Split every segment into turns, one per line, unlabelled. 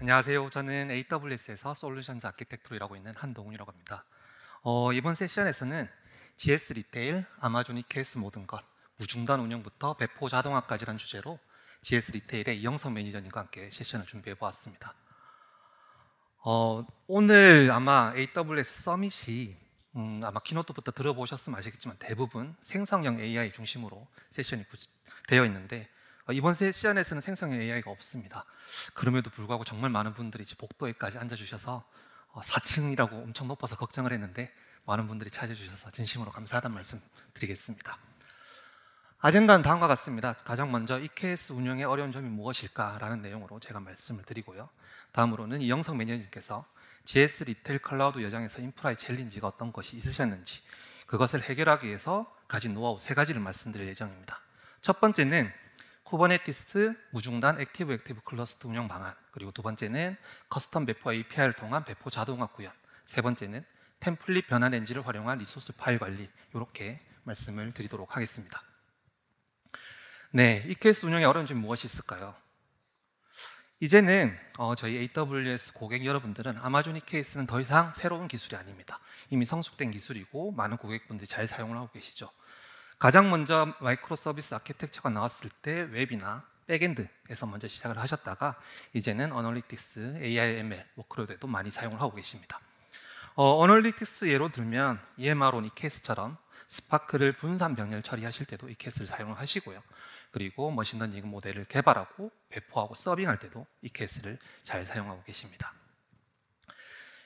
안녕하세요. 저는 AWS에서 솔루션즈 아키텍트로 일하고 있는 한동훈이라고 합니다. 이번 세션에서는 GS 리테일, 아마존 EKS 모든 것, 무중단 운영부터 배포 자동화까지란 주제로 GS 리테일의 이영석 매니저님과 함께 세션을 준비해 보았습니다. 오늘 아마 AWS 서밋이 아마 키노트부터 들어보셨으면 아시겠지만 대부분 생성형 AI 중심으로 세션이 되어 있는데 이번 세션에서는 생성형 AI가 없습니다. 그럼에도 불구하고 정말 많은 분들이 복도에까지 앉아주셔서 4층이라고 엄청 높아서 걱정을 했는데 많은 분들이 찾아주셔서 진심으로 감사하다는 말씀 드리겠습니다. 아젠다는 다음과 같습니다. 가장 먼저 EKS 운영의 어려운 점이 무엇일까라는 내용으로 제가 말씀을 드리고요. 다음으로는 이영석 매니저님께서 GS 리테일 클라우드 여정에서 인프라의 챌린지가 어떤 것이 있으셨는지 그것을 해결하기 위해서 가진 노하우 3가지를 말씀드릴 예정입니다. 첫 번째는 쿠버네티스 무중단 액티브 클러스터 운영 방안, 그리고 두 번째는 커스텀 배포 API를 통한 배포 자동화 구현, 세 번째는 템플릿 변환 엔진을 활용한 리소스 파일 관리, 이렇게 말씀을 드리도록 하겠습니다. 네, EKS 운영의 어려운 점이 무엇이 있을까요? 이제는 저희 AWS 고객 여러분들은 아마존 EKS는 더 이상 새로운 기술이 아닙니다. 이미 성숙된 기술이고 많은 고객분들이 잘 사용을 하고 계시죠. 가장 먼저 마이크로 서비스 아키텍처가 나왔을 때 웹이나 백엔드에서 먼저 시작을 하셨다가 이제는 어널리틱스, AI, ML, 워크로드에도 많이 사용을 하고 계십니다. 어널리틱스 예로 들면 EMR온 EKS처럼 스파크를 분산 병렬 처리하실 때도 EKS를 사용을 하시고요. 그리고 머신러닝 모델을 개발하고 배포하고 서빙할 때도 EKS를 잘 사용하고 계십니다.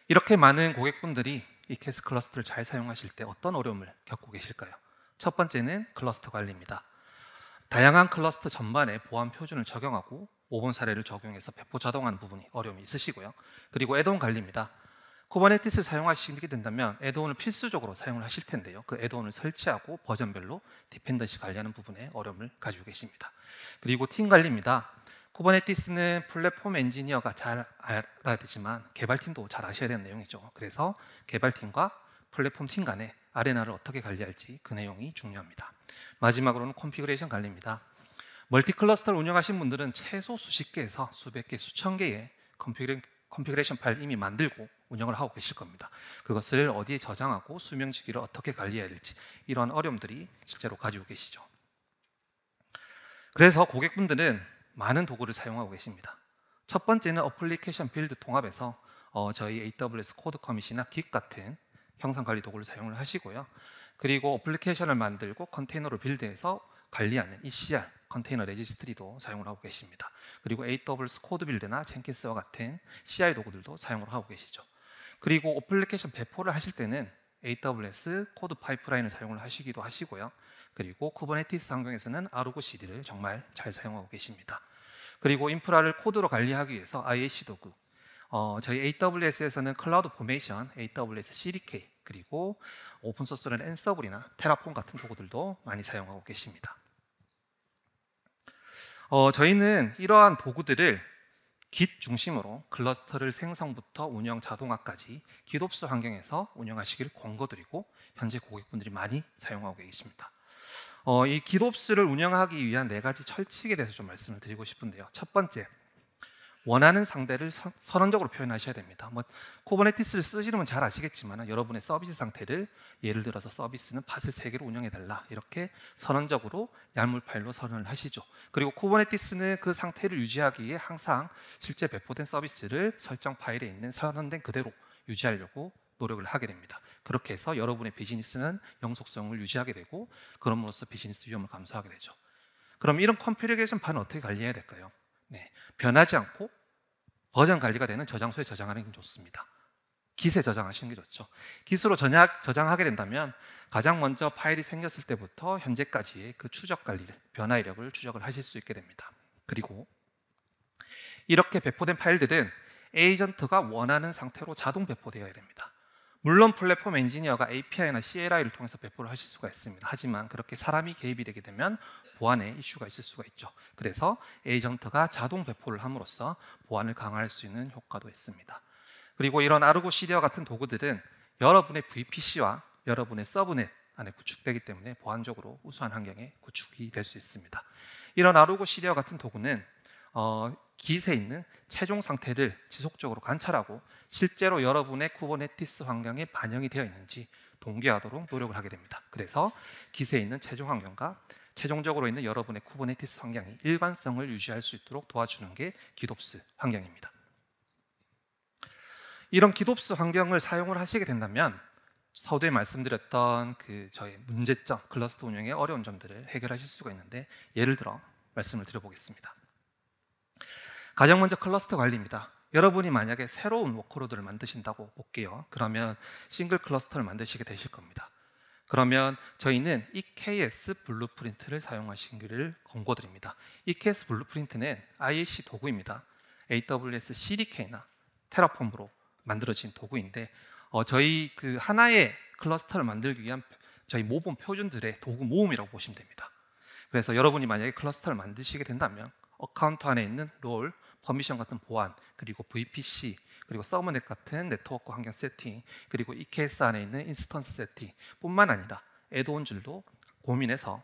이렇게 많은 고객분들이 EKS 클러스터를 잘 사용하실 때 어떤 어려움을 겪고 계실까요? 첫 번째는 클러스터 관리입니다. 다양한 클러스터 전반에 보안 표준을 적용하고 5번 사례를 적용해서 배포 자동화하는 부분이 어려움이 있으시고요. 그리고 애드온 관리입니다. 쿠버네티스를 사용하시게 된다면 애드온을 필수적으로 사용을 하실 텐데요. 그 애드온을 설치하고 버전별로 디펜던시 관리하는 부분에 어려움을 가지고 계십니다. 그리고 팀 관리입니다. 쿠버네티스는 플랫폼 엔지니어가 잘 알아야 되지만 개발팀도 잘 아셔야 되는 내용이죠. 그래서 개발팀과 플랫폼 팀 간의 아레나를 어떻게 관리할지 그 내용이 중요합니다. 마지막으로는 컨피그레이션 관리입니다. 멀티 클러스터를 운영하신 분들은 최소 수십 개에서 수백 개, 수천 개의 컨피그레이션 파일 이미 만들고 운영을 하고 계실 겁니다. 그것을 어디에 저장하고 수명지기를 어떻게 관리해야 될지 이러한 어려움들이 실제로 가지고 계시죠. 그래서 고객분들은 많은 도구를 사용하고 계십니다. 첫 번째는 어플리케이션 빌드 통합에서 저희 AWS 코드 커밋이나 깃 같은 형상 관리 도구를 사용을 하시고요. 그리고 어플리케이션을 만들고 컨테이너를 빌드해서 관리하는 ECR, 컨테이너 레지스트리도 사용을 하고 계십니다. 그리고 AWS 코드 빌드나 젠킨스와 같은 CI 도구들도 사용을 하고 계시죠. 그리고 어플리케이션 배포를 하실 때는 AWS 코드 파이프라인을 사용을 하시기도 하시고요. 그리고 쿠버네티스 환경에서는 아르고 CD를 정말 잘 사용하고 계십니다. 그리고 인프라를 코드로 관리하기 위해서 IAC 도구, 저희 AWS에서는 클라우드 포메이션, AWS CDK, 그리고 오픈소스는 앤서블이나 테라폼 같은 도구들도 많이 사용하고 계십니다. 저희는 이러한 도구들을 깃 중심으로 클러스터를 생성부터 운영 자동화까지 깃옵스 환경에서 운영하시길 권고드리고 현재 고객분들이 많이 사용하고 계십니다. 이 깃옵스를 운영하기 위한 4가지 철칙에 대해서 좀 말씀을 드리고 싶은데요. 첫 번째, 원하는 상태를 선언적으로 표현하셔야 됩니다. 쿠버네티스를 쓰시는 분 잘 아시겠지만 여러분의 서비스 상태를 예를 들어서 서비스는 팟을 3개로 운영해달라 이렇게 선언적으로 얄물 파일로 선언을 하시죠. 그리고 쿠버네티스는 그 상태를 유지하기 위해 항상 실제 배포된 서비스를 설정 파일에 있는 선언된 그대로 유지하려고 노력을 하게 됩니다. 그렇게 해서 여러분의 비즈니스는 영속성을 유지하게 되고 그럼으로써 비즈니스 위험을 감소하게 되죠. 그럼 이런 컨피그레이션 파일은 어떻게 관리해야 될까요? 네, 변하지 않고 버전 관리가 되는 저장소에 저장하는 게 좋습니다. 깃에 저장하시는 게 좋죠. 깃으로 저장하게 된다면 가장 먼저 파일이 생겼을 때부터 현재까지의 그 추적 관리를, 변화 이력을 추적을 하실 수 있게 됩니다. 그리고 이렇게 배포된 파일들은 에이전트가 원하는 상태로 자동 배포되어야 됩니다. 물론 플랫폼 엔지니어가 API나 CLI를 통해서 배포를 하실 수가 있습니다. 하지만 그렇게 사람이 개입이 되게 되면 보안에 이슈가 있을 수가 있죠. 그래서 에이전트가 자동 배포를 함으로써 보안을 강화할 수 있는 효과도 있습니다. 그리고 이런 아르고 시리아 같은 도구들은 여러분의 VPC와 여러분의 서브넷 안에 구축되기 때문에 보안적으로 우수한 환경에 구축이 될 수 있습니다. 이런 아르고 시리아 같은 도구는 깃에 있는 최종 상태를 지속적으로 관찰하고 실제로 여러분의 쿠버네티스 환경에 반영이 되어 있는지 동기화하도록 노력을 하게 됩니다. 그래서 깃에 있는 최종 환경과 최종적으로 있는 여러분의 쿠버네티스 환경이 일관성을 유지할 수 있도록 도와주는 게 깃옵스 환경입니다. 이런 깃옵스 환경을 사용을 하시게 된다면 서두에 말씀드렸던 저의 문제점, 클러스터 운영의 어려운 점들을 해결하실 수가 있는데, 예를 들어 말씀을 드려보겠습니다. 가장 먼저 클러스터 관리입니다. 여러분이 만약에 새로운 워크로드를 만드신다고 볼게요. 그러면 싱글 클러스터를 만드시게 되실 겁니다. 그러면 저희는 EKS 블루프린트를 사용하시기를 권고드립니다. EKS 블루프린트는 IAC 도구입니다. AWS CDK나 테라폼으로 만들어진 도구인데, 저희 하나의 클러스터를 만들기 위한 저희 모범 표준들의 도구 모음이라고 보시면 됩니다. 그래서 여러분이 만약에 클러스터를 만드시게 된다면 어카운트 안에 있는 롤, 퍼미션 같은 보안, 그리고 VPC, 그리고 서브넷 같은 네트워크 환경 세팅, 그리고 EKS 안에 있는 인스턴스 세팅 뿐만 아니라 애드온들도 고민해서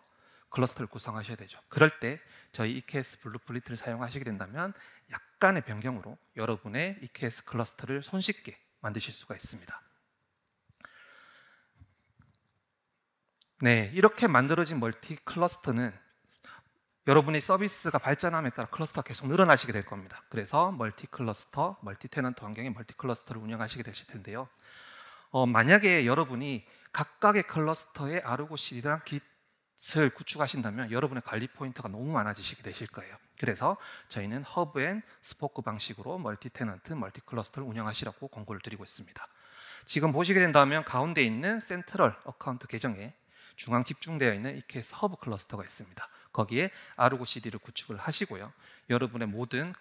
클러스터를 구성하셔야 되죠. 그럴 때 저희 EKS 블루프린트를 사용하시게 된다면 약간의 변경으로 여러분의 EKS 클러스터를 손쉽게 만드실 수가 있습니다. 네, 이렇게 만들어진 멀티 클러스터는 여러분의 서비스가 발전함에 따라 클러스터가 계속 늘어나시게 될 겁니다. 그래서 멀티 클러스터, 멀티 테넌트 환경의 멀티 클러스터를 운영하시게 되실 텐데요. 만약에 여러분이 각각의 클러스터에 아르고 CD랑 깃을 구축하신다면 여러분의 관리 포인트가 너무 많아지시게 되실 거예요. 그래서 저희는 허브 앤 스포크 방식으로 멀티 테넌트, 멀티 클러스터를 운영하시라고 권고를 드리고 있습니다. 지금 보시게 된다면 가운데 있는 센트럴 어카운트 계정에 중앙 집중되어 있는 EKS 허브 클러스터가 있습니다. 거기에 아르고 CD를 구축을 하시고요. 여러분의 모든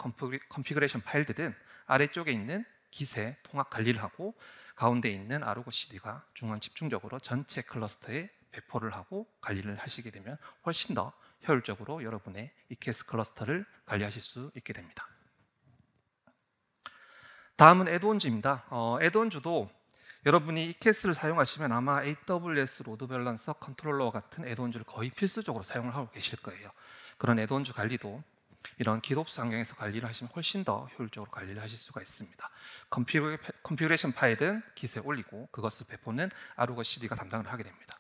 컨피그레이션 파일들은 아래쪽에 있는 깃에 통합 관리를 하고, 가운데 있는 아르고 CD가 중앙 집중적으로 전체 클러스터에 배포를 하고 관리를 하시게 되면 훨씬 더 효율적으로 여러분의 EKS 클러스터를 관리하실 수 있게 됩니다. 다음은 애드온즈입니다. 애드온즈도 여러분이 EKS를 사용하시면 아마 AWS 로드 밸런서 컨트롤러와 같은 애드온즈를 거의 필수적으로 사용을 하고 계실 거예요. 그런 애드온즈 관리도 이런 깃옵스 환경에서 관리를 하시면 훨씬 더 효율적으로 관리를 하실 수가 있습니다. 컨피그레이션 파일은 깃에 올리고 그것을 배포는 아르고 CD가 담당을 하게 됩니다.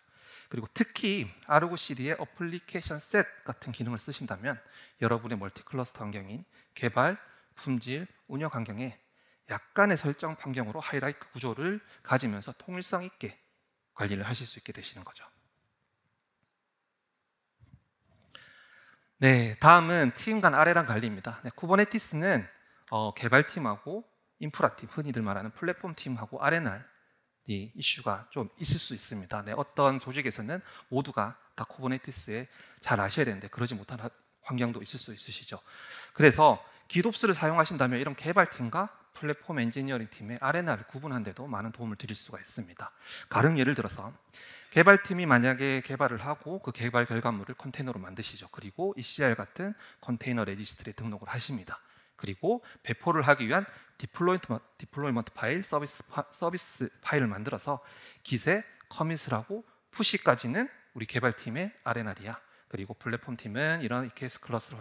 그리고 특히 아르고 CD의 어플리케이션 셋 같은 기능을 쓰신다면 여러분의 멀티 클러스터 환경인 개발, 품질, 운영 환경에 약간의 설정 환경으로 하이라이트 구조를 가지면서 통일성 있게 관리를 하실 수 있게 되시는 거죠. 네, 다음은 팀 간 아래랑 관리입니다. 네, 쿠버네티스는 개발팀하고 인프라팀, 흔히들 말하는 플랫폼 팀하고 아레나 이 이슈가 좀 있을 수 있습니다. 네, 어떤 조직에서는 모두가 다 쿠버네티스에 잘 아셔야 되는데 그러지 못한 환경도 있을 수 있으시죠. 그래서 깃옵스를 사용하신다면 이런 개발팀과 플랫폼 엔지니어링 팀의 아레나를 구분하는 데도 많은 도움을 드릴 수가 있습니다. 가령 예를 들어서 개발팀이 만약에 개발을 하고 그 개발 결과물을 컨테이너로 만드시죠. 그리고 ECR 같은 컨테이너 레지스트리에 등록을 하십니다. 그리고 배포를 하기 위한 디플로이먼트 파일, 서비스 파일을 만들어서 깃에 커밋을 하고 푸시까지는 우리 개발팀의 아레나리아, 그리고 플랫폼 팀은 이런 EKS 클러스터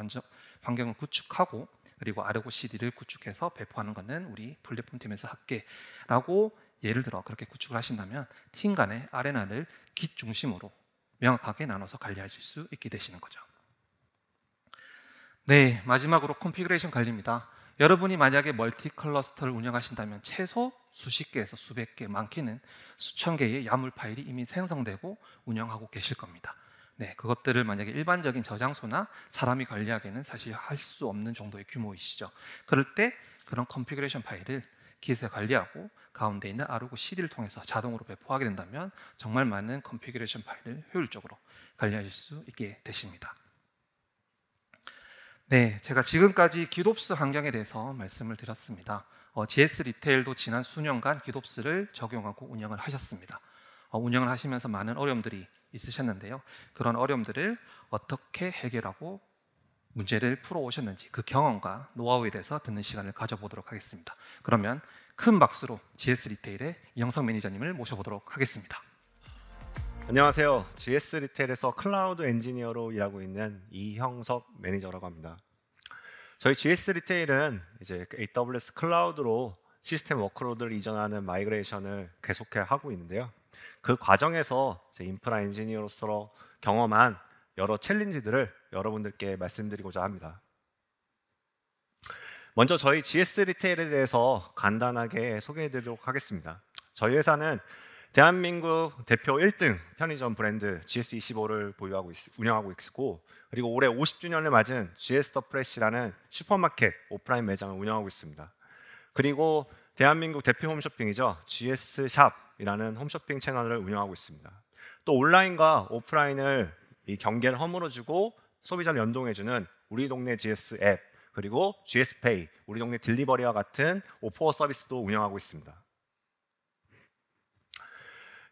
환경을 구축하고 그리고 아르고 CD를 구축해서 배포하는 것은 우리 플랫폼 팀에서 할게라고 예를 들어 그렇게 구축을 하신다면 팀 간의 아레나를 깃 중심으로 명확하게 나눠서 관리하실 수 있게 되시는 거죠. 네, 마지막으로 컨피그레이션 관리입니다. 여러분이 만약에 멀티 클러스터를 운영하신다면 최소 수십 개에서 수백 개, 많게는 수천 개의 야물 파일이 이미 생성되고 운영하고 계실 겁니다. 네, 그것들을 만약에 일반적인 저장소나 사람이 관리하기에는 사실 할 수 없는 정도의 규모이시죠. 그럴 때 그런 컨피그레이션 파일을 깃에 관리하고 가운데 있는 아르고 CD를 통해서 자동으로 배포하게 된다면 정말 많은 컨피그레이션 파일을 효율적으로 관리하실 수 있게 되십니다. 네, 제가 지금까지 깃옵스 환경에 대해서 말씀을 드렸습니다. GS 리테일도 지난 수년간 깃옵스를 적용하고 운영을 하셨습니다. 운영을 하시면서 많은 어려움들이 있으셨는데요. 그런 어려움들을 어떻게 해결하고 문제를 풀어오셨는지 그 경험과 노하우에 대해서 듣는 시간을 가져보도록 하겠습니다. 그러면 큰 박수로 GS 리테일의 이영석 매니저님을 모셔보도록 하겠습니다.
안녕하세요. GS 리테일에서 클라우드 엔지니어로 일하고 있는 이형석 매니저라고 합니다. 저희 GS 리테일은 이제 AWS 클라우드로 시스템 워크로드를 이전하는 마이그레이션을 계속해 하고 있는데요. 그 과정에서 제 인프라 엔지니어로서 경험한 여러 챌린지들을 여러분들께 말씀드리고자 합니다. 먼저 저희 GS 리테일에 대해서 간단하게 소개해 드리도록 하겠습니다. 저희 회사는 대한민국 대표 1등 편의점 브랜드 GS25를 운영하고 있고, 그리고 올해 50주년을 맞은 GS 더 프레시라는 슈퍼마켓 오프라인 매장을 운영하고 있습니다. 그리고 대한민국 대표 홈쇼핑이죠, GS 샵이라는 홈쇼핑 채널을 운영하고 있습니다. 또 온라인과 오프라인을 이 경계를 허물어주고 소비자를 연동해주는 우리 동네 GS 앱, 그리고 GS페이, 우리 동네 딜리버리와 같은 오퍼 서비스도 운영하고 있습니다.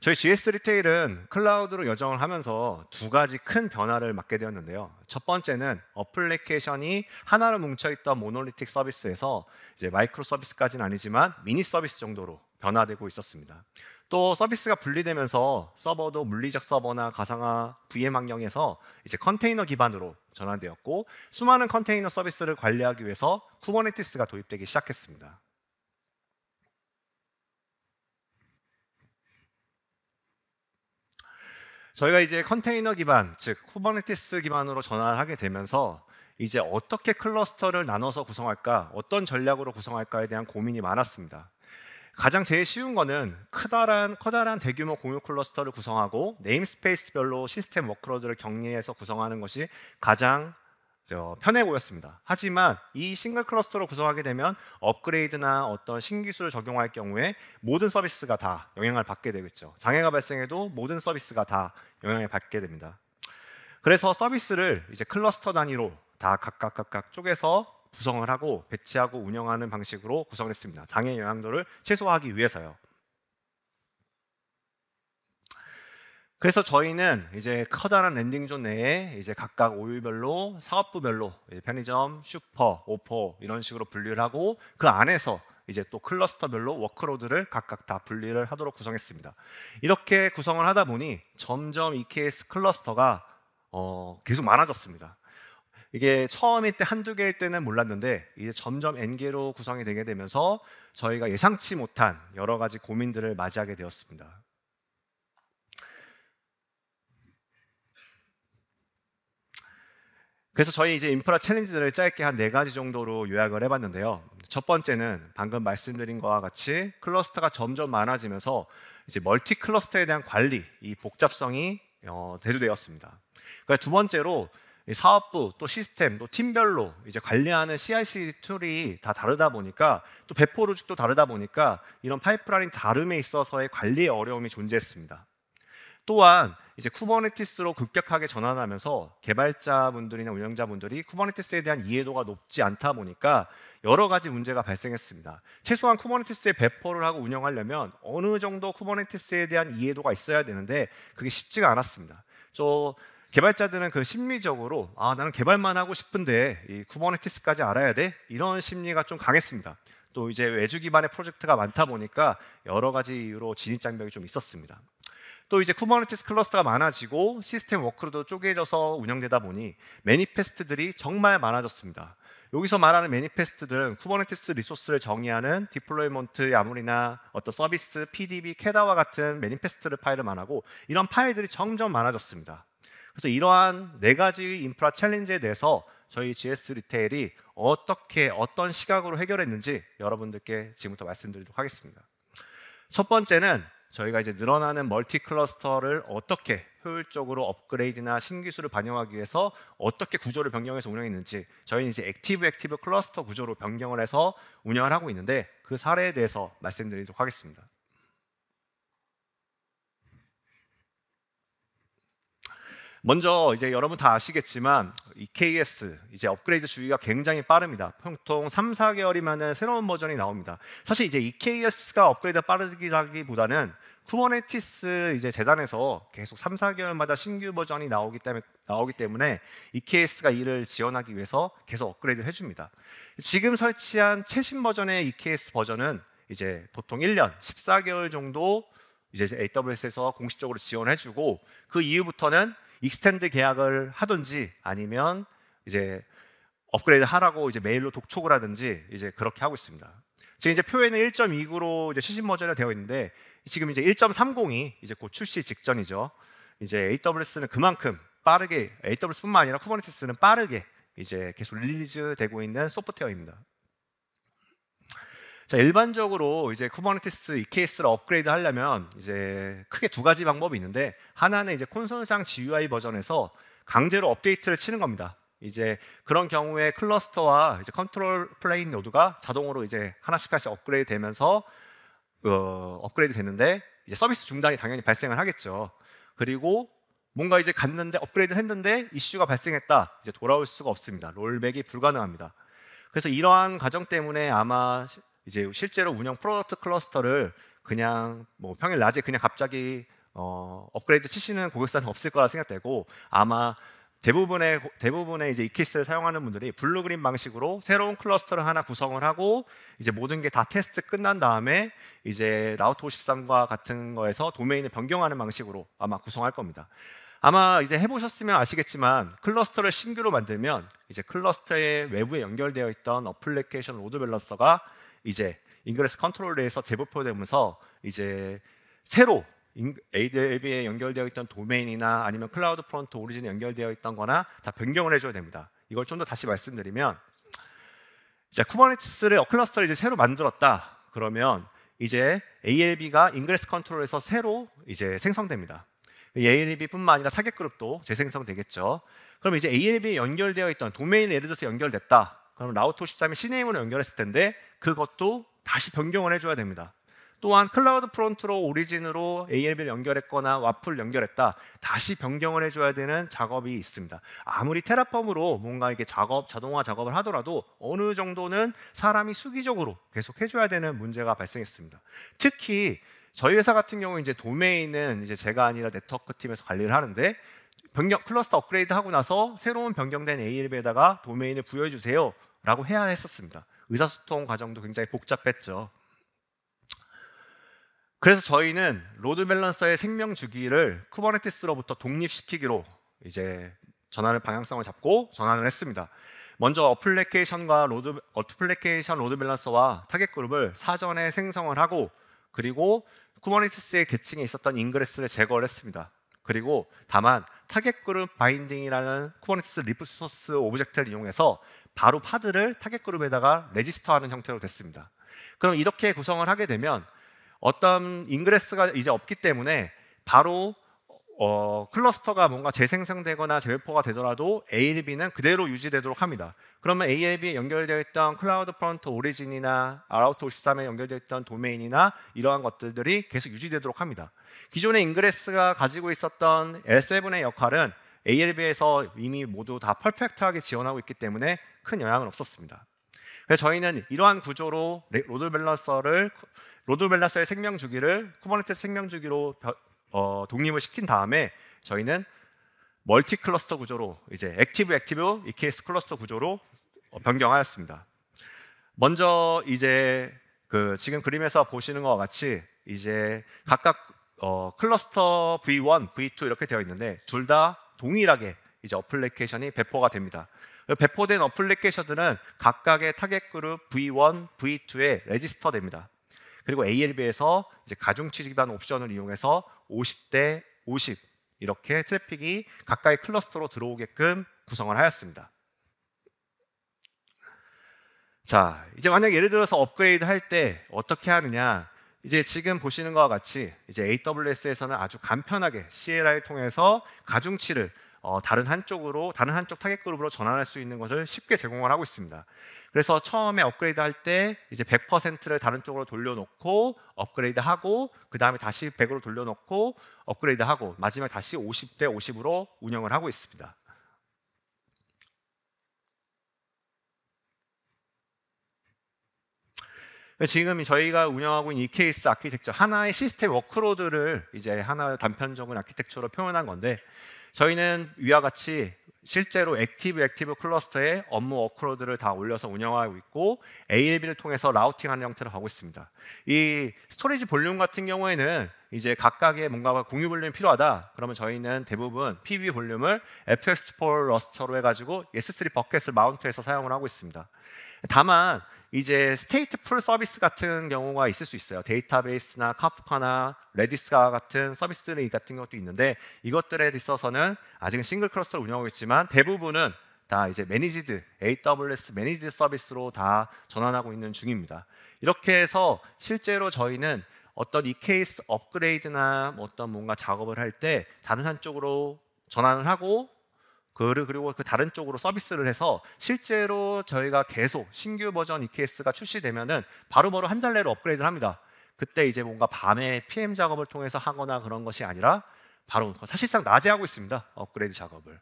저희 GS 리테일은 클라우드로 여정을 하면서 두 가지 큰 변화를 맞게 되었는데요. 첫 번째는 어플리케이션이 하나로 뭉쳐있던 모노리틱 서비스에서 이제 마이크로 서비스까지는 아니지만 미니 서비스 정도로 변화되고 있었습니다. 또 서비스가 분리되면서 서버도 물리적 서버나 가상화 VM 환경에서 이제 컨테이너 기반으로 전환되었고, 수많은 컨테이너 서비스를 관리하기 위해서 쿠버네티스가 도입되기 시작했습니다. 저희가 이제 컨테이너 기반, 즉 쿠버네티스 기반으로 전환을 하게 되면서 이제 어떻게 클러스터를 나눠서 구성할까, 어떤 전략으로 구성할까에 대한 고민이 많았습니다. 가장 제일 쉬운 거는 커다란 대규모 공유 클러스터를 구성하고 네임스페이스별로 시스템 워크로드를 격리해서 구성하는 것이 가장 편해 보였습니다. 하지만 이 싱글 클러스터로 구성하게 되면 업그레이드나 어떤 신기술을 적용할 경우에 모든 서비스가 다 영향을 받게 되겠죠. 장애가 발생해도 모든 서비스가 다 영향을 받게 됩니다. 그래서 서비스를 이제 클러스터 단위로 다 각각 쪼개서 구성을 하고 배치하고 운영하는 방식으로 구성을 했습니다. 장애 영향도를 최소화하기 위해서요. 그래서 저희는 이제 커다란 랜딩존 내에 이제 각각 OU별로 사업부별로 편의점, 슈퍼, 오퍼 이런 식으로 분리를 하고, 그 안에서 이제 또 클러스터별로 워크로드를 각각 다 분리를 하도록 구성했습니다. 이렇게 구성을 하다 보니 점점 EKS 클러스터가 계속 많아졌습니다. 이게 처음일 때 한두 개일 때는 몰랐는데 이제 점점 N개로 구성이 되게 되면서 저희가 예상치 못한 여러 가지 고민들을 맞이하게 되었습니다. 그래서 저희 이제 인프라 챌린지들을 짧게 한 4가지 정도로 요약을 해봤는데요. 첫 번째는 방금 말씀드린 것과 같이 클러스터가 점점 많아지면서 이제 멀티 클러스터에 대한 관리, 이 복잡성이 대두되었습니다. 두 번째로 사업부 또 시스템 또 팀별로 이제 관리하는 CI/CD 툴이 다 다르다 보니까, 또 배포 로직도 다르다 보니까 이런 파이프라인 다름에 있어서의 관리의 어려움이 존재했습니다. 또한 이제 쿠버네티스로 급격하게 전환하면서 개발자분들이나 운영자분들이 쿠버네티스에 대한 이해도가 높지 않다 보니까 여러 가지 문제가 발생했습니다. 최소한 쿠버네티스에 배포를 하고 운영하려면 어느 정도 쿠버네티스에 대한 이해도가 있어야 되는데 그게 쉽지가 않았습니다. 개발자들은 그 심리적으로 나는 개발만 하고 싶은데 이 쿠버네티스까지 알아야 돼? 이런 심리가 좀 강했습니다. 또 이제 외주 기반의 프로젝트가 많다 보니까 여러 가지 이유로 진입 장벽이 좀 있었습니다. 또 이제 쿠버네티스 클러스터가 많아지고 시스템 워크로도 쪼개져서 운영되다 보니 매니페스트들이 정말 많아졌습니다. 여기서 말하는 매니페스트들은 쿠버네티스 리소스를 정의하는 디플로이먼트 아무리나 어떤 서비스, PDB, 캐다와 같은 매니페스트 파일을 말하고, 이런 파일들이 점점 많아졌습니다. 그래서 이러한 4가지 인프라 챌린지에 대해서 저희 GS 리테일이 어떤 시각으로 해결했는지 여러분들께 지금부터 말씀드리도록 하겠습니다. 첫 번째는 저희가 이제 늘어나는 멀티 클러스터를 어떻게 효율적으로 업그레이드나 신기술을 반영하기 위해서 어떻게 구조를 변경해서 운영했는지, 저희는 이제 액티브 클러스터 구조로 변경을 해서 운영을 하고 있는데 그 사례에 대해서 말씀드리도록 하겠습니다. 먼저 이제 여러분 다 아시겠지만 EKS 이제 업그레이드 주기가 굉장히 빠릅니다. 보통 3-4개월이면 새로운 버전이 나옵니다. 사실 이제 EKS가 업그레이드가 빠르기보다는 쿠버네티스 이제 재단에서 계속 3-4개월마다 신규 버전이 나오기 때문에 EKS가 이를 지원하기 위해서 계속 업그레이드를 해줍니다. 지금 설치한 최신 버전의 EKS 버전은 이제 보통 1년 14개월 정도 이제 AWS에서 공식적으로 지원해주고, 그 이후부터는 익스텐드 계약을 하든지 아니면 이제 업그레이드 하라고 이제 메일로 독촉을 하든지 이제 그렇게 하고 있습니다. 지금 이제 표에는 1.29로 이제 최신 버전이 되어 있는데 지금 이제 1.30이 이제 곧 출시 직전이죠. 이제 AWS는 그만큼 빠르게 AWS뿐만 아니라 쿠버네티스는 빠르게 이제 계속 릴리즈 되고 있는 소프트웨어입니다. 자, 일반적으로 이제 쿠버네티스 EKS를 업그레이드 하려면 이제 크게 두 가지 방법이 있는데 하나는 이제 콘솔상 GUI 버전에서 강제로 업데이트를 치는 겁니다. 이제 그런 경우에 클러스터와 이제 컨트롤 플레인 노드가 자동으로 이제 하나씩 업그레이드 되면서 업그레이드 되는데 이제 서비스 중단이 당연히 발생을 하겠죠. 그리고 뭔가 이제 갔는데 업그레이드를 했는데 이슈가 발생했다. 이제 돌아올 수가 없습니다. 롤백이 불가능합니다. 그래서 이러한 과정 때문에 아마 이제 실제로 운영 프로덕트 클러스터를 그냥 뭐 평일 낮에 그냥 갑자기 업그레이드 치시는 고객사는 없을 거라 생각되고 아마 대부분의 이제 EKS를 사용하는 분들이 블루그린 방식으로 새로운 클러스터를 하나 구성을 하고 이제 모든 게 다 테스트 끝난 다음에 이제 라우터 53과 같은 거에서 도메인을 변경하는 방식으로 아마 구성할 겁니다. 아마 이제 해보셨으면 아시겠지만 클러스터를 신규로 만들면 이제 클러스터의 외부에 연결되어 있던 어플리케이션 로드 밸런서가 이제 인그레스 컨트롤러에서 재부표되면서 이제 새로 AWS에 연결되어 있던 도메인이나 아니면 클라우드 프론트 오리진에 연결되어 있던 거나 다 변경을 해줘야 됩니다. 이걸 좀 더 다시 말씀드리면 자, 쿠버네티스를 클러스터를 이제 새로 만들었다. 그러면 이제 ALB가 인그레스 컨트롤에서 새로 이제 생성됩니다. ALB뿐만 아니라 타겟 그룹도 재생성되겠죠. 그럼 이제 ALB에 연결되어 있던 도메인이 예를 들어서 연결됐다. 그럼 라우터 53이 CNAM으로 연결했을 텐데 그것도 다시 변경을 해줘야 됩니다. 또한 클라우드 프론트로 오리진으로 ALB를 연결했거나 와플 연결했다. 다시 변경을 해줘야 되는 작업이 있습니다. 아무리 테라폼으로 뭔가 이게 자동화 작업을 하더라도 어느 정도는 사람이 수기적으로 계속 해줘야 되는 문제가 발생했습니다. 특히 저희 회사 같은 경우 이제 도메인은 이제 제가 아니라 네트워크 팀에서 관리를 하는데 클러스터 업그레이드 하고 나서 새로운 변경된 ALB에다가 도메인을 부여해 주세요라고 해야 했었습니다. 의사소통 과정도 굉장히 복잡했죠. 그래서 저희는 로드 밸런서의 생명 주기를 쿠버네티스로부터 독립시키기로 이제 방향성을 잡고 전환을 했습니다. 먼저 어플리케이션 로드 밸런서와 타겟 그룹을 사전에 생성을 하고 그리고 쿠버네티스의 계층에 있었던 인그레스를 제거를 했습니다. 그리고 다만 타겟 그룹 바인딩이라는 쿠버네티스 리소스 오브젝트를 이용해서 바로 파드를 타겟 그룹에다가 레지스터하는 형태로 됐습니다. 그럼 이렇게 구성을 하게 되면 어떤 인그레스가 이제 없기 때문에 바로 클러스터가 뭔가 재생성되거나 재배포가 되더라도 ALB는 그대로 유지되도록 합니다. 그러면 ALB에 연결되어 있던 클라우드 프론트 오리진이나 라우터 53에 연결되어 있던 도메인이나 이러한 것들이 계속 유지되도록 합니다. 기존의 인그레스가 가지고 있었던 L7의 역할은 ALB에서 이미 모두 다 퍼펙트하게 지원하고 있기 때문에 큰 영향은 없었습니다. 그래서 저희는 이러한 구조로 로드 밸런서의 생명 주기를 쿠버네티스 생명 주기로 독립을 시킨 다음에 저희는 멀티 클러스터 구조로 이제 액티브 EKS 클러스터 구조로 변경하였습니다. 먼저 이제 지금 그림에서 보시는 것과 같이 이제 각각 클러스터 V1, V2 이렇게 되어 있는데 둘 다 동일하게 이제 어플리케이션이 배포가 됩니다. 배포된 어플리케이션들은 각각의 타겟 그룹 V1, V2에 레지스터 됩니다. 그리고 ALB에서 이제 가중치 기반 옵션을 이용해서 50대 50 이렇게 트래픽이 가까이 클러스터로 들어오게끔 구성을 하였습니다. 자, 이제 만약 예를 들어서 업그레이드 할 때 어떻게 하느냐? 이제 지금 보시는 것과 같이 이제 AWS에서는 아주 간편하게 CLI를 통해서 가중치를 다른 한쪽 타겟 그룹으로 전환할 수 있는 것을 쉽게 제공을 하고 있습니다. 그래서 처음에 업그레이드 할 때 이제 100%를 다른 쪽으로 돌려놓고 업그레이드 하고 그 다음에 다시 100으로 돌려놓고 업그레이드 하고 마지막에 다시 50대 50으로 운영을 하고 있습니다. 지금 저희가 운영하고 있는 EKS 아키텍처 하나의 시스템 워크로드를 이제 하나의 단편적인 아키텍처로 표현한 건데 저희는 위와 같이 실제로 액티브 클러스터에 업무 워크로드를 다 올려서 운영하고 있고 ALB를 통해서 라우팅하는 형태로 가고 있습니다. 이 스토리지 볼륨 같은 경우에는 이제 각각의 뭔가 공유 볼륨이 필요하다. 그러면 저희는 대부분 PV 볼륨을 FX4 러스터로 해가지고 S3 버켓을 마운트해서 사용을 하고 있습니다. 다만 이제 스테이트풀 서비스 같은 경우가 있을 수 있어요. 데이터베이스나 카프카나 레디스가 같은 서비스들이 같은 것도 있는데 이것들에 있어서는 아직은 싱글 클러스터를 운영하고 있지만 대부분은 다 이제 매니지드 AWS 매니지드 서비스로 다 전환하고 있는 중입니다. 이렇게 해서 실제로 저희는 어떤 EKS 업그레이드나 어떤 뭔가 작업을 할 때 다른 한쪽으로 전환을 하고 그리고 그 다른 쪽으로 서비스를 해서 실제로 저희가 계속 신규 버전 EKS가 출시되면은 바로바로 한 달 내로 업그레이드를 합니다. 그때 이제 뭔가 밤에 PM 작업을 통해서 하거나 그런 것이 아니라 바로 사실상 낮에 하고 있습니다. 업그레이드 작업을.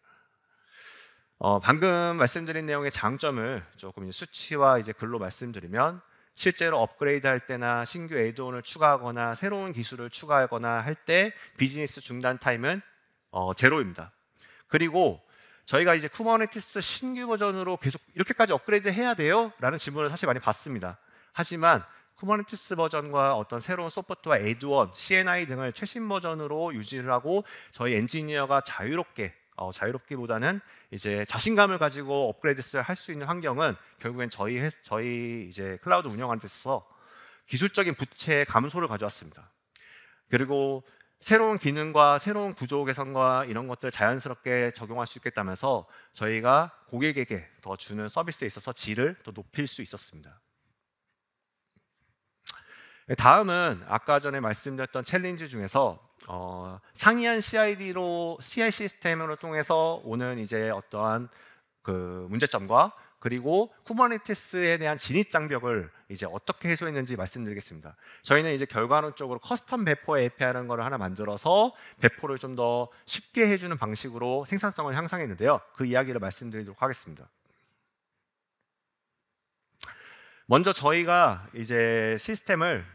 방금 말씀드린 내용의 장점을 조금 이제 수치와 이제 글로 말씀드리면 실제로 업그레이드 할 때나 신규 에드온을 추가하거나 새로운 기술을 추가하거나 할 때 비즈니스 중단 타임은 제로입니다. 그리고 저희가 이제 쿠버네티스 신규 버전으로 계속 이렇게까지 업그레이드 해야 돼요? 라는 질문을 사실 많이 받습니다. 하지만 쿠버네티스 버전과 어떤 새로운 소프트웨어 에드온, CNI 등을 최신 버전으로 유지를 하고 저희 엔지니어가 자유롭기보다는 이제 자신감을 가지고 업그레이드를 할 수 있는 환경은 결국엔 저희 이제 클라우드 운영하는 데 있어서 기술적인 부채 감소를 가져왔습니다. 그리고 새로운 기능과 새로운 구조 개선과 이런 것들을 자연스럽게 적용할 수 있겠다면서 저희가 고객에게 더 주는 서비스에 있어서 질을 더 높일 수 있었습니다. 다음은 아까 전에 말씀드렸던 챌린지 중에서 상이한 CI 시스템으로 통해서 오는 이제 어떠한 그 문제점과 그리고 쿠버네티스에 대한 진입 장벽을 이제 어떻게 해소했는지 말씀드리겠습니다. 저희는 이제 결과론적으로 커스텀 배포 API라는 걸 하나 만들어서 배포를 좀 더 쉽게 해주는 방식으로 생산성을 향상했는데요. 그 이야기를 말씀드리도록 하겠습니다. 먼저 저희가 이제 시스템을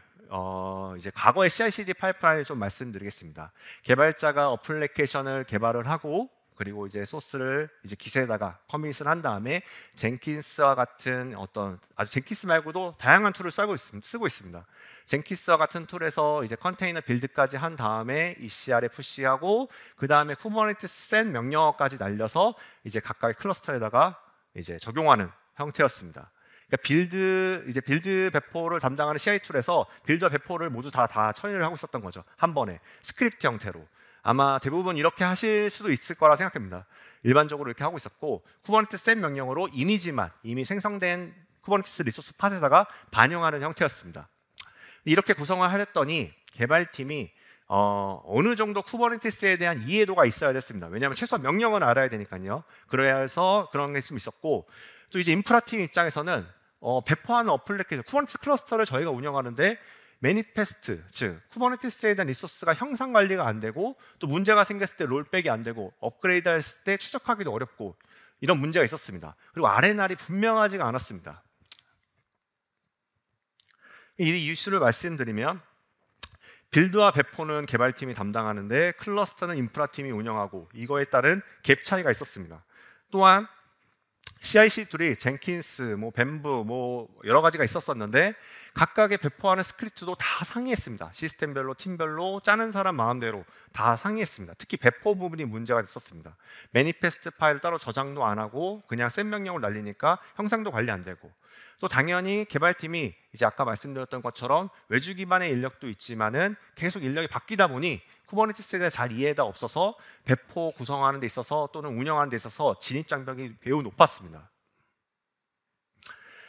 이제 과거의 CI/CD 파이프라인을 좀 말씀드리겠습니다. 개발자가 어플리케이션을 개발을 하고 그리고 이제 소스를 이제 기세에다가 커밋을 한 다음에 젠킨스와 같은 어떤 젠킨스 말고도 다양한 툴을 쓰고 있습니다. 젠킨스와 같은 툴에서 이제 컨테이너 빌드까지 한 다음에 ECR에 푸시하고 그 다음에 쿠버네티스 셋 명령어까지 날려서 이제 각각의 클러스터에다가 이제 적용하는 형태였습니다. 그러니까 빌드 배포를 담당하는 CI 툴에서 빌드와 배포를 모두 다 처리를 하고 있었던 거죠. 한 번에 스크립트 형태로. 아마 대부분 이렇게 하실 수도 있을 거라 생각합니다. 일반적으로 이렇게 하고 있었고 쿠버네티스 셋 명령어로 이미 생성된 쿠버네티스 리소스 팟에다가 반영하는 형태였습니다. 이렇게 구성을 하랬더니 개발팀이 어느 정도 쿠버네티스에 대한 이해도가 있어야 됐습니다. 왜냐하면 최소한 명령은 알아야 되니까요. 그래서 그런 게 좀 있었고 또 이제 인프라팀 입장에서는 배포하는 어플리케이션 쿠버네티스 클러스터를 저희가 운영하는데 매니페스트, 즉 쿠버네티스에 대한 리소스가 형상 관리가 안 되고 또 문제가 생겼을 때 롤백이 안 되고 업그레이드 했을 때 추적하기도 어렵고 이런 문제가 있었습니다. 그리고 RNR이 분명하지가 않았습니다. 이 이슈를 말씀드리면 빌드와 배포는 개발팀이 담당하는데 클러스터는 인프라팀이 운영하고 이거에 따른 갭 차이가 있었습니다. 또한 CI/CD 툴이 젠킨스, 뱀브, 여러 가지가 있었었는데 각각의 배포하는 스크립트도 다 상이했습니다. 시스템별로, 팀별로, 짜는 사람 마음대로 다 상이했습니다. 특히 배포 부분이 문제가 됐었습니다. 매니페스트 파일을 따로 저장도 안 하고 그냥 셋 명령을 날리니까 형상도 관리 안 되고 또 당연히 개발팀이 이제 아까 말씀드렸던 것처럼 외주 기반의 인력도 있지만은 계속 인력이 바뀌다 보니 쿠버네티스에 대해 잘 이해가 없어서 배포 구성하는 데 있어서 또는 운영하는 데 있어서 진입 장벽이 매우 높았습니다.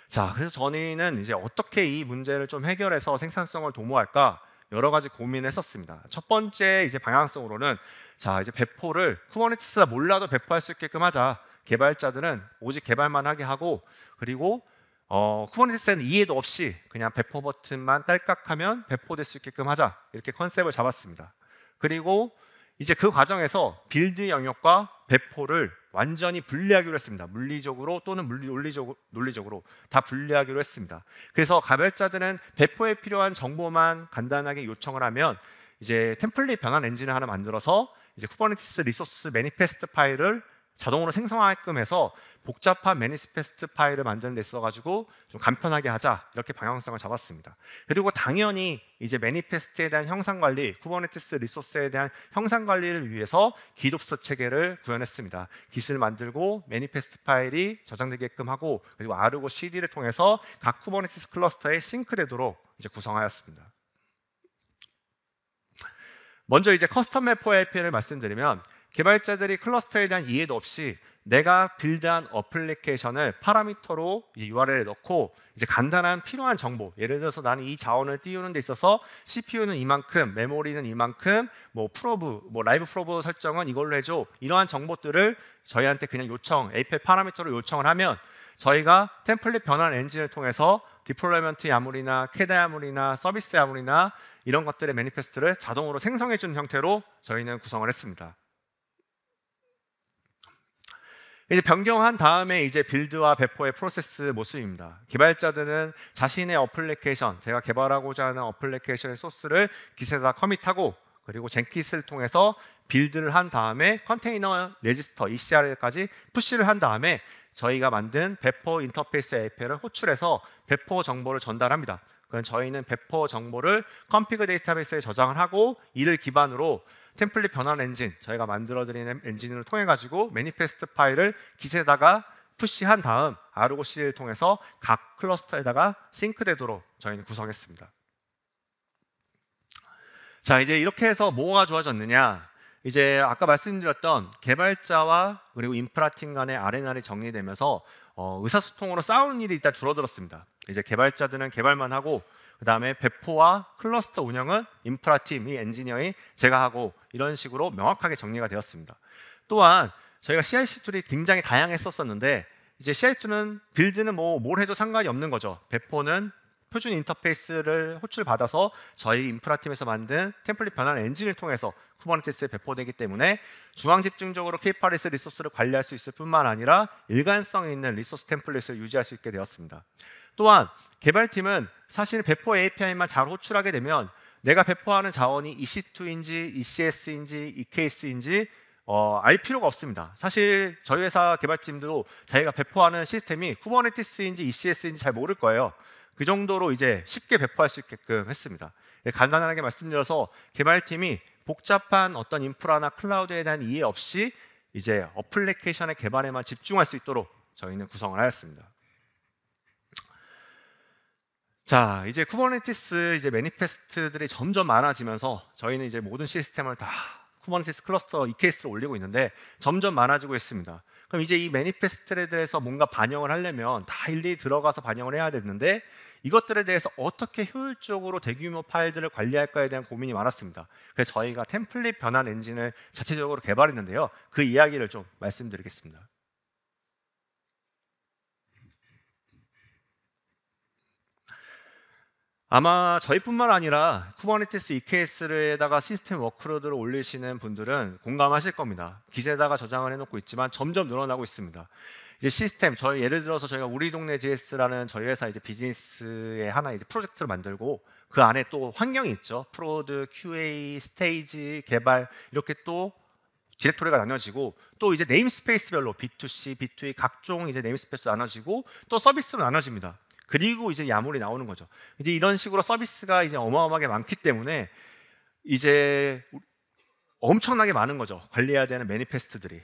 자, 그래서 저희는 이제 어떻게 이 문제를 좀 해결해서 생산성을 도모할까 여러 가지 고민했었습니다. 첫 번째 이제 방향성으로는 자, 이제 배포를 쿠버네티스가 몰라도 배포할 수 있게끔 하자. 개발자들은 오직 개발만 하게 하고 그리고 쿠버네티스에는 이해도 없이 그냥 배포 버튼만 딸깍하면 배포될 수 있게끔 하자. 이렇게 컨셉을 잡았습니다. 그리고 이제 그 과정에서 빌드 영역과 배포를 완전히 분리하기로 했습니다. 물리적으로 또는 논리적으로 다 분리하기로 했습니다. 그래서 개발자들은 배포에 필요한 정보만 간단하게 요청을 하면 이제 템플릿 변환 엔진을 하나 만들어서 이제 쿠버네티스 리소스 매니페스트 파일을 자동으로 생성하게끔 해서 복잡한 매니페스트 파일을 만드는 데 있어가지고 좀 간편하게 하자, 이렇게 방향성을 잡았습니다. 그리고 당연히 이제 매니페스트에 대한 형상 관리, 쿠버네티스 리소스에 대한 형상 관리를 위해서 기롭스 체계를 구현했습니다. 깃을 만들고 매니페스트 파일이 저장되게끔 하고, 그리고 아르고 CD를 통해서 각 쿠버네티스 클러스터에 싱크되도록 이제 구성하였습니다. 먼저 이제 커스텀 매퍼 API를 말씀드리면, 개발자들이 클러스터에 대한 이해도 없이 내가 빌드한 어플리케이션을 파라미터로 URL에 넣고 이제 간단한 필요한 정보, 예를 들어서 나는 이 자원을 띄우는 데 있어서 CPU는 이만큼, 메모리는 이만큼, 뭐 프로브, 뭐 라이브 프로브 설정은 이걸로 해줘, 이러한 정보들을 저희한테 그냥 요청, API 파라미터로 요청을 하면 저희가 템플릿 변환 엔진을 통해서 디플로이먼트 야물이나 캐드 야물이나 서비스 야물이나 이런 것들의 매니페스트를 자동으로 생성해 주는 형태로 저희는 구성을 했습니다. 이제 변경한 다음에 이제 빌드와 배포의 프로세스 모습입니다. 개발자들은 자신의 어플리케이션, 제가 개발하고자 하는 어플리케이션의 소스를 깃에다 커밋하고, 그리고 젠킷을 통해서 빌드를 한 다음에 컨테이너 레지스터 ECR까지 푸시를 한 다음에 저희가 만든 배포 인터페이스 API를 호출해서 배포 정보를 전달합니다. 그럼 저희는 배포 정보를 컴피그 데이터베이스에 저장을 하고, 이를 기반으로 템플릿 변환 엔진, 저희가 만들어드리는 엔진을 통해 가지고 매니페스트 파일을 깃에다가 푸시한 다음 아르고 CD를 통해서 각 클러스터에다가 싱크되도록 저희는 구성했습니다. 자, 이제 이렇게 해서 뭐가 좋아졌느냐? 이제 아까 말씀드렸던 개발자와 그리고 인프라팀 간의 아레나를 정리되면서 의사소통으로 싸우는 일이 일단 줄어들었습니다. 이제 개발자들은 개발만 하고, 그 다음에 배포와 클러스터 운영은 인프라팀, 이 엔지니어인 제가 하고, 이런 식으로 명확하게 정리가 되었습니다. 또한 저희가 CI/CD 툴이 굉장히 다양했었는데, 이제 CI/2는 빌드는 뭘 해도 상관이 없는 거죠. 배포는 표준 인터페이스를 호출받아서 저희 인프라팀에서 만든 템플릿 변환 엔진을 통해서 쿠버네티스에 배포되기 때문에 중앙 집중적으로 K8S 리소스를 관리할 수 있을 뿐만 아니라 일관성 있는 리소스 템플릿을 유지할 수 있게 되었습니다. 또한 개발팀은 사실 배포 API만 잘 호출하게 되면 내가 배포하는 자원이 EC2인지 ECS인지 EKS인지 알 필요가 없습니다. 사실 저희 회사 개발팀도 자기가 배포하는 시스템이 쿠버네티스인지 ECS인지 잘 모를 거예요. 그 정도로 이제 쉽게 배포할 수 있게끔 했습니다. 간단하게 말씀드려서 개발팀이 복잡한 어떤 인프라나 클라우드에 대한 이해 없이 이제 어플리케이션의 개발에만 집중할 수 있도록 저희는 구성을 하였습니다. 자, 이제 쿠버네티스 이제 매니페스트들이 점점 많아지면서 저희는 이제 모든 시스템을 다 쿠버네티스 클러스터 EKS로 올리고 있는데 점점 많아지고 있습니다. 그럼 이제 이 매니페스트에 대해서 뭔가 반영을 하려면 다 일일이 들어가서 반영을 해야 되는데, 이것들에 대해서 어떻게 효율적으로 대규모 파일들을 관리할까에 대한 고민이 많았습니다. 그래서 저희가 템플릿 변환 엔진을 자체적으로 개발했는데요. 그 이야기를 좀 말씀드리겠습니다. 아마 저희뿐만 아니라 쿠버네티스 EKS에다가 시스템 워크로드를 올리시는 분들은 공감하실 겁니다. 깃에다가 저장을 해놓고 있지만 점점 늘어나고 있습니다. 이제 시스템, 저희 예를 들어서 저희가 우리 동네 GS라는 저희 회사 이제 비즈니스의 하나 이제 프로젝트를 만들고, 그 안에 또 환경이 있죠. 프로드, QA, 스테이지, 개발, 이렇게 또 디렉토리가 나눠지고, 또 이제 네임스페이스별로 B2C, B2E 각종 이제 네임스페이스로 나눠지고, 또 서비스로 나눠집니다. 그리고 이제 야물이 나오는 거죠. 이제 이런 식으로 서비스가 이제 어마어마하게 많기 때문에 이제 엄청나게 많은 거죠. 관리해야 되는 매니페스트들이.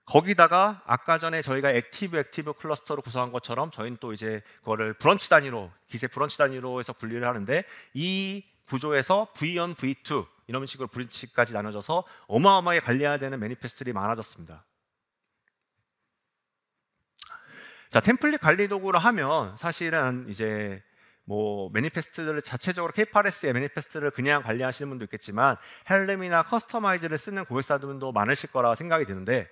거기다가 아까 전에 저희가 액티브 클러스터로 구성한 것처럼 저희는 또 이제 그거를 브런치 단위로, 깃의 브런치 단위로 해서 분리를 하는데, 이 구조에서 V1, V2 이런 식으로 브런치까지 나눠져서 어마어마하게 관리해야 되는 매니페스트들이 많아졌습니다. 자, 템플릿 관리 도구를 하면 사실은 이제 뭐 매니페스트를 자체적으로 K8S의 매니페스트를 그냥 관리하시는 분도 있겠지만 헬름이나 커스터마이즈를 쓰는 고객사분도 많으실 거라 생각되는데,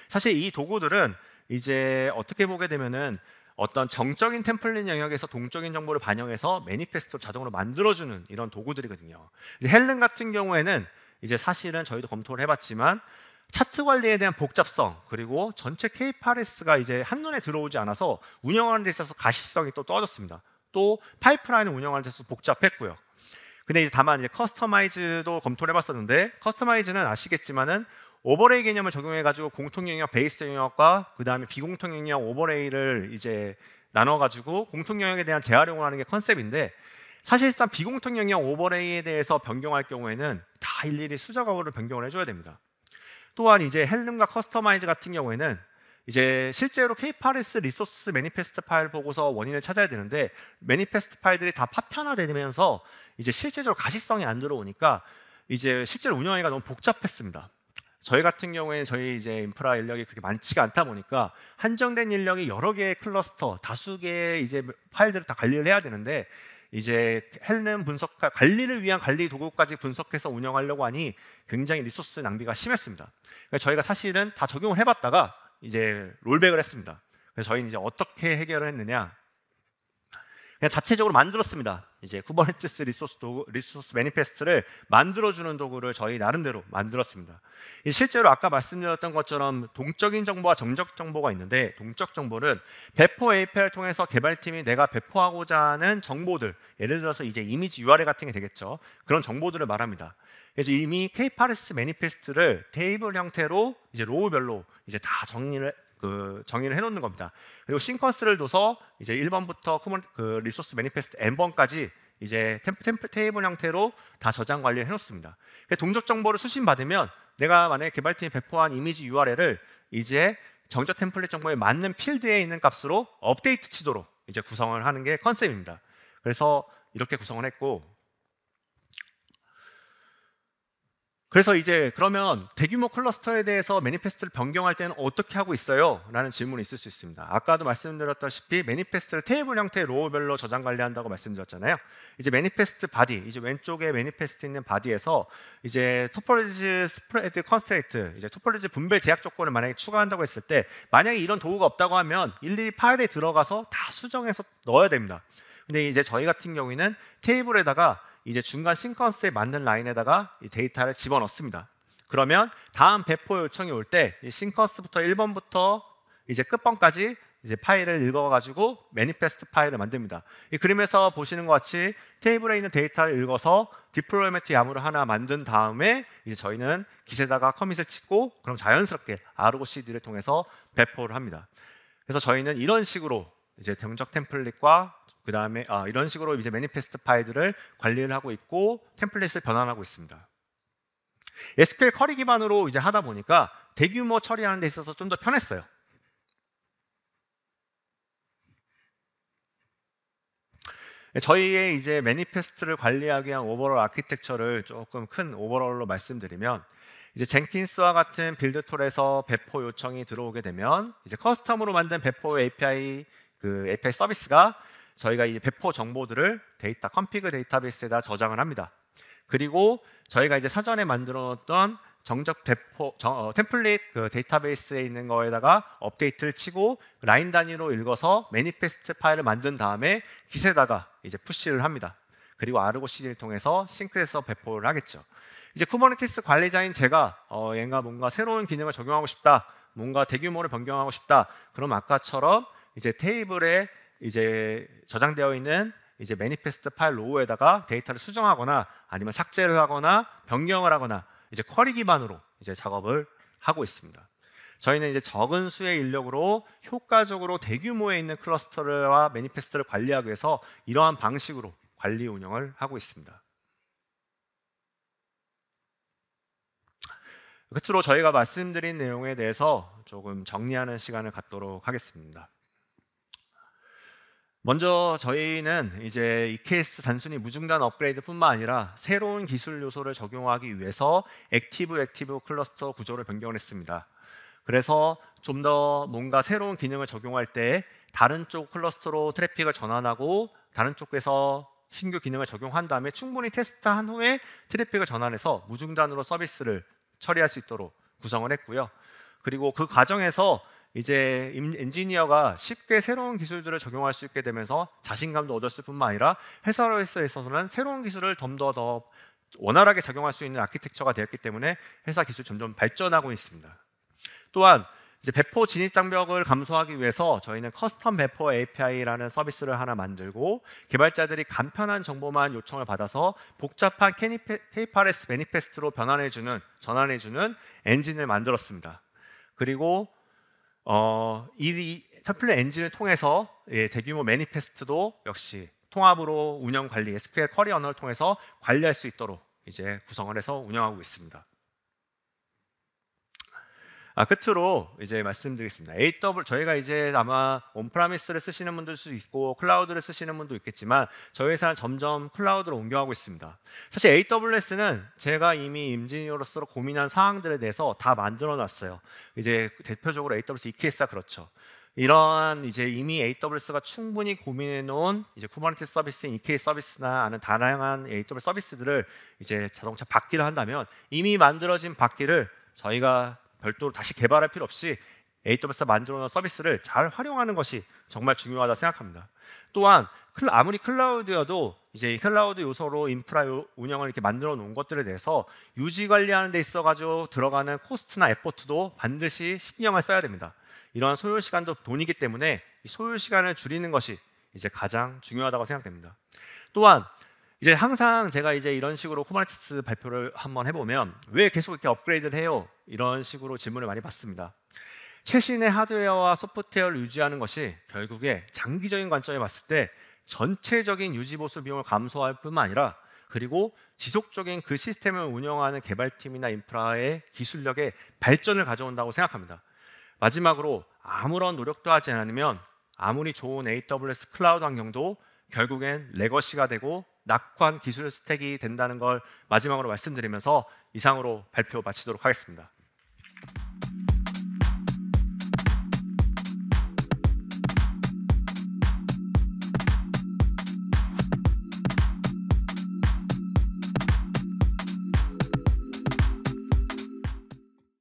사실 이 도구들은 이제 어떻게 보게 되면은 어떤 정적인 템플릿 영역에서 동적인 정보를 반영해서 매니페스트를 자동으로 만들어주는 이런 도구들이거든요. 이제 헬름 같은 경우에는 이제 사실은 저희도 검토를 해봤지만 차트 관리에 대한 복잡성, 그리고 전체 K8S가 이제 한눈에 들어오지 않아서 운영하는 데 있어서 가시성이 또 떨어졌습니다. 또 파이프라인을 운영하는 데 있어서 복잡했고요. 근데 이제 다만 이제 커스터마이즈도 검토를 해봤었는데, 커스터마이즈는 아시겠지만은 오버레이 개념을 적용해가지고 공통 영역 베이스 영역과 그 다음에 비공통 영역 오버레이를 이제 나눠가지고 공통 영역에 대한 재활용을 하는 게 컨셉인데, 사실상 비공통 영역 오버레이에 대해서 변경할 경우에는 다 일일이 수작업으로 변경을 해줘야 됩니다. 또한 이제 헬름과 커스터마이즈 같은 경우에는 이제 실제로 K8S 리소스 매니페스트 파일 보고서 원인을 찾아야 되는데, 매니페스트 파일들이 다 파편화되면서 이제 실제적으로 가시성이 안 들어오니까 이제 실제로 운영하기가 너무 복잡했습니다. 저희 같은 경우에는 저희 이제 인프라 인력이 그렇게 많지가 않다 보니까 한정된 인력이 여러 개의 클러스터, 다수 개의 이제 파일들을 다 관리를 해야 되는데, 이제 헬름 분석 관리를 위한 관리 도구까지 분석해서 운영하려고 하니 굉장히 리소스 낭비가 심했습니다. 그러니까 저희가 사실은 다 적용을 해봤다가 이제 롤백을 했습니다. 그래서 저희는 이제 어떻게 해결을 했느냐, 그냥 자체적으로 만들었습니다. 이제 쿠버네티스 리소스 매니페스트를 만들어주는 도구를 저희 나름대로 만들었습니다. 실제로 아까 말씀드렸던 것처럼 동적인 정보와 정적 정보가 있는데, 동적 정보는 배포 API를 통해서 개발팀이 내가 배포하고자 하는 정보들, 예를 들어서 이제 이미지 URL 같은 게 되겠죠. 그런 정보들을 말합니다. 그래서 이미 K8S 매니페스트를 테이블 형태로 이제 로우별로 이제 다 정의를 해놓는 겁니다. 그리고 싱퀀스를 둬서 이제 1번부터 그 리소스 매니페스트 n번까지 이제 테이블 형태로 다 저장 관리를 해놓습니다. 동적 정보를 수신받으면 내가 만약에 개발팀이 배포한 이미지 URL을 이제 정적 템플릿 정보에 맞는 필드에 있는 값으로 업데이트 치도록 이제 구성을 하는 게 컨셉입니다. 그래서 이렇게 구성을 했고, 그래서 이제 그러면 대규모 클러스터에 대해서 매니페스트를 변경할 때는 어떻게 하고 있어요? 라는 질문이 있을 수 있습니다. 아까도 말씀드렸다시피 매니페스트를 테이블 형태의 로우별로 저장 관리한다고 말씀드렸잖아요. 이제 매니페스트 바디, 이제 왼쪽에 매니페스트 있는 바디에서 이제 토폴로지 스프레드 컨스트레이트, 이제 토폴로지 분배 제약 조건을 만약에 추가한다고 했을 때, 만약에 이런 도구가 없다고 하면 일일이 파일에 들어가서 다 수정해서 넣어야 됩니다. 근데 이제 저희 같은 경우에는 테이블에다가 이제 중간 싱퀀스에 맞는 라인에다가 이 데이터를 집어넣습니다. 그러면 다음 배포 요청이 올 때 이 싱퀀스부터 1번부터 이제 끝번까지 이제 파일을 읽어가지고 매니페스트 파일을 만듭니다. 이 그림에서 보시는 것 같이 테이블에 있는 데이터를 읽어서 디플로이먼트 야무를 하나 만든 다음에 이제 저희는 깃에다가 커밋을 찍고, 그럼 자연스럽게 ROCD를 통해서 배포를 합니다. 그래서 저희는 이런 식으로 이제 정적 템플릿과 그 다음에 이런 식으로 이제 매니페스트 파일들을 관리를 하고 있고 템플릿을 변환하고 있습니다. SQL 쿼리 기반으로 이제 하다 보니까 대규모 처리하는 데 있어서 좀 더 편했어요. 저희의 이제 매니페스트를 관리하기 위한 오버롤 아키텍처를 조금 큰 오버롤로 말씀드리면, 이제 젠킨스와 같은 빌드 툴에서 배포 요청이 들어오게 되면 이제 커스텀으로 만든 배포 API API 서비스가 저희가 이 배포 정보들을 데이터 컴피그 데이터베이스에다 저장을 합니다. 그리고 저희가 이제 사전에 만들어 놓았던 정적 템플릿 데이터베이스에 있는 거에다가 업데이트를 치고 라인 단위로 읽어서 매니페스트 파일을 만든 다음에 깃에다가 이제 푸시를 합니다. 그리고 ROCD를 통해서 싱크해서 배포를 하겠죠. 이제 쿠버네티스 관리자인 제가 얘가 뭔가 새로운 기능을 적용하고 싶다, 뭔가 대규모를 변경하고 싶다, 그럼 아까처럼 이제 테이블에 이제 저장되어 있는 이제 매니페스트 파일 로우에다가 데이터를 수정하거나 아니면 삭제를 하거나 변경을 하거나 이제 쿼리 기반으로 이제 작업을 하고 있습니다. 저희는 이제 적은 수의 인력으로 효과적으로 대규모에 있는 클러스터와 매니페스트를 관리하기 위해서 이러한 방식으로 관리 운영을 하고 있습니다. 끝으로 저희가 말씀드린 내용에 대해서 조금 정리하는 시간을 갖도록 하겠습니다. 먼저 저희는 이제 이 케이스 단순히 무중단 업그레이드뿐만 아니라 새로운 기술 요소를 적용하기 위해서 액티브 클러스터 구조를 변경했습니다. 그래서 좀 더 뭔가 새로운 기능을 적용할 때 다른 쪽 클러스터로 트래픽을 전환하고 다른 쪽에서 신규 기능을 적용한 다음에 충분히 테스트한 후에 트래픽을 전환해서 무중단으로 서비스를 처리할 수 있도록 구성을 했고요. 그리고 그 과정에서 이제 엔지니어가 쉽게 새로운 기술들을 적용할 수 있게 되면서 자신감도 얻었을 뿐만 아니라 회사로서에 있어서는 새로운 기술을 좀 더 원활하게 적용할 수 있는 아키텍처가 되었기 때문에 회사 기술이 점점 발전하고 있습니다. 또한 이제 배포 진입 장벽을 감소하기 위해서 저희는 커스텀 배포 API라는 서비스를 하나 만들고 개발자들이 간편한 정보만 요청을 받아서 복잡한 K8s 매니페스트로 전환해주는 엔진을 만들었습니다. 그리고 이 템플릿 엔진을 통해서 대규모 매니페스트도 역시 통합으로 운영 관리, SQL 쿼리 언어를 통해서 관리할 수 있도록 이제 구성을 해서 운영하고 있습니다. 끝으로 이제 말씀드리겠습니다. 저희가 이제 아마 온프라미스를 쓰시는 분들 수도 있고 클라우드를 쓰시는 분도 있겠지만 저희 회사는 점점 클라우드로 옮겨가고 있습니다. 사실 AWS는 제가 이미 임진이어로서 고민한 사항들에 대해서 다 만들어놨어요. 이제 대표적으로 AWS EKS가 그렇죠. 이러한 이제 이미 AWS가 충분히 고민해 놓은 이제 쿠버네티스 서비스인 EKS 서비스나 하는 다양한 AWS 서비스들을 이제 자동차 받기를 한다면 이미 만들어진 받기를 저희가 별도로 다시 개발할 필요 없이 AWS가 만들어 놓은 서비스를 잘 활용하는 것이 정말 중요하다 생각합니다. 또한 아무리 클라우드여도 이제 클라우드 요소로 인프라 운영을 이렇게 만들어 놓은 것들에 대해서 유지 관리하는 데 있어 가지고 들어가는 코스트나 에포트도 반드시 신경을 써야 됩니다. 이러한 소요 시간도 돈이기 때문에 이 소요 시간을 줄이는 것이 이제 가장 중요하다고 생각됩니다. 또한 이제 항상 제가 이제 이런 식으로 쿠버네티스 발표를 한번 해보면 왜 계속 이렇게 업그레이드를 해요? 이런 식으로 질문을 많이 받습니다. 최신의 하드웨어와 소프트웨어를 유지하는 것이 결국에 장기적인 관점에 봤을 때 전체적인 유지 보수 비용을 감소할 뿐만 아니라 그리고 지속적인 그 시스템을 운영하는 개발팀이나 인프라의 기술력의 발전을 가져온다고 생각합니다. 마지막으로 아무런 노력도 하지 않으면 아무리 좋은 AWS 클라우드 환경도 결국엔 레거시가 되고 낙후한 기술 스택이 된다는 걸 마지막으로 말씀드리면서 이상으로 발표 마치도록 하겠습니다.